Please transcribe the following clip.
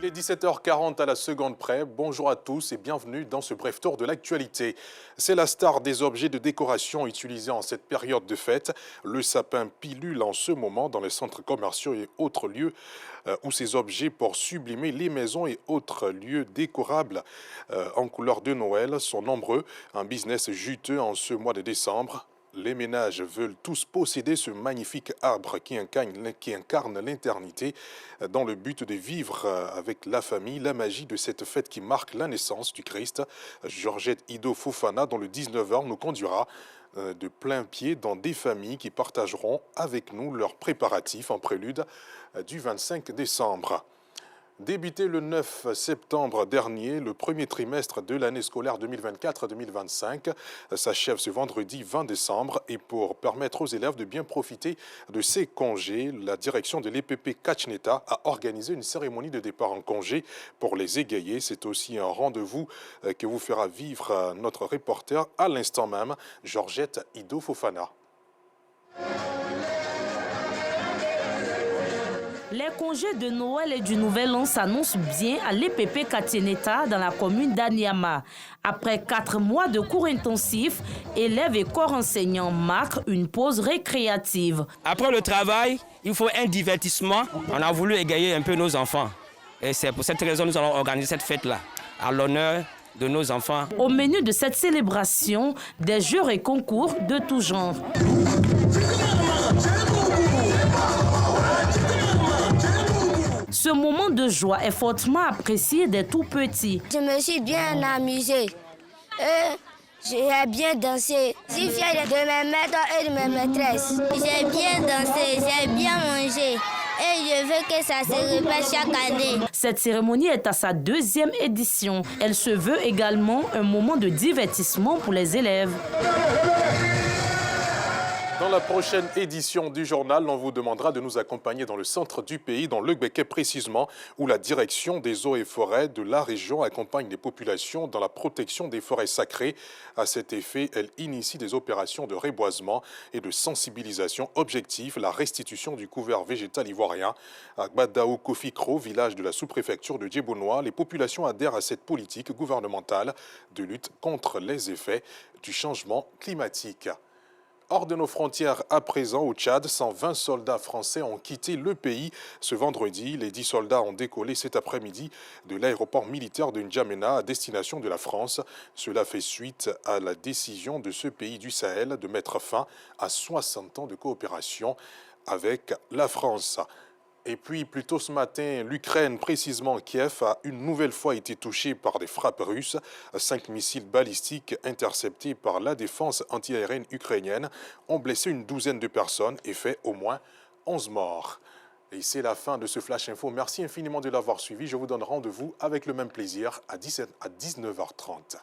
Il est 17h40 à la seconde près. Bonjour à tous et bienvenue dans ce bref tour de l'actualité. C'est la star des objets de décoration utilisés en cette période de fête. Le sapin pilule en ce moment dans les centres commerciaux et autres lieux où ces objets pour sublimer les maisons et autres lieux décorables en couleur de Noël sont nombreux. Un business juteux en ce mois de décembre. Les ménages veulent tous posséder ce magnifique arbre qui incarne l'éternité dans le but de vivre avec la famille la magie de cette fête qui marque la naissance du Christ. Georgette Ido Fofana, dans le 19h, nous conduira de plein pied dans des familles qui partageront avec nous leurs préparatifs en prélude du 25 décembre. Débuté le 9 septembre dernier, le premier trimestre de l'année scolaire 2024-2025 s'achève ce vendredi 20 décembre et pour permettre aux élèves de bien profiter de ces congés, la direction de l'EPP Kachneta a organisé une cérémonie de départ en congé pour les égayer. C'est aussi un rendez-vous que vous fera vivre notre reporter à l'instant même, Georgette Ido Fofana. Les congés de Noël et du Nouvel An s'annoncent bien à l'EPP Kachneta dans la commune d'Anyama. Après 4 mois de cours intensifs, élèves et corps enseignants marquent une pause récréative. Après le travail, il faut un divertissement. On a voulu égayer un peu nos enfants. Et c'est pour cette raison que nous allons organiser cette fête-là, à l'honneur de nos enfants. Au menu de cette célébration, des jeux et concours de tout genre. Ce moment de joie est fortement apprécié des tout-petits. Je me suis bien amusée. J'ai bien dansé. Je suis fière de mes maîtres et de mes maîtresses. J'ai bien dansé, j'ai bien mangé. Et je veux que ça se répète chaque année. Cette cérémonie est à sa 2e édition. Elle se veut également un moment de divertissement pour les élèves. Dans la prochaine édition du journal, on vous demandera de nous accompagner dans le centre du pays, dans le Béquet précisément, où la direction des eaux et forêts de la région accompagne les populations dans la protection des forêts sacrées. À cet effet, elle initie des opérations de reboisement et de sensibilisation. Objectif, la restitution du couvert végétal ivoirien. À Gbadao Kofikro, village de la sous-préfecture de Djebonois, les populations adhèrent à cette politique gouvernementale de lutte contre les effets du changement climatique. Hors de nos frontières à présent, au Tchad, 120 soldats français ont quitté le pays. Ce vendredi, les 10 soldats ont décollé cet après-midi de l'aéroport militaire de N'Djamena à destination de la France. Cela fait suite à la décision de ce pays du Sahel de mettre fin à 60 ans de coopération avec la France. Et puis, plus tôt ce matin, l'Ukraine, précisément Kiev, a une nouvelle fois été touchée par des frappes russes. 5 missiles balistiques interceptés par la défense antiaérienne ukrainienne ont blessé une douzaine de personnes et fait au moins 11 morts. Et c'est la fin de ce Flash Info. Merci infiniment de l'avoir suivi. Je vous donne rendez-vous avec le même plaisir à 19h30.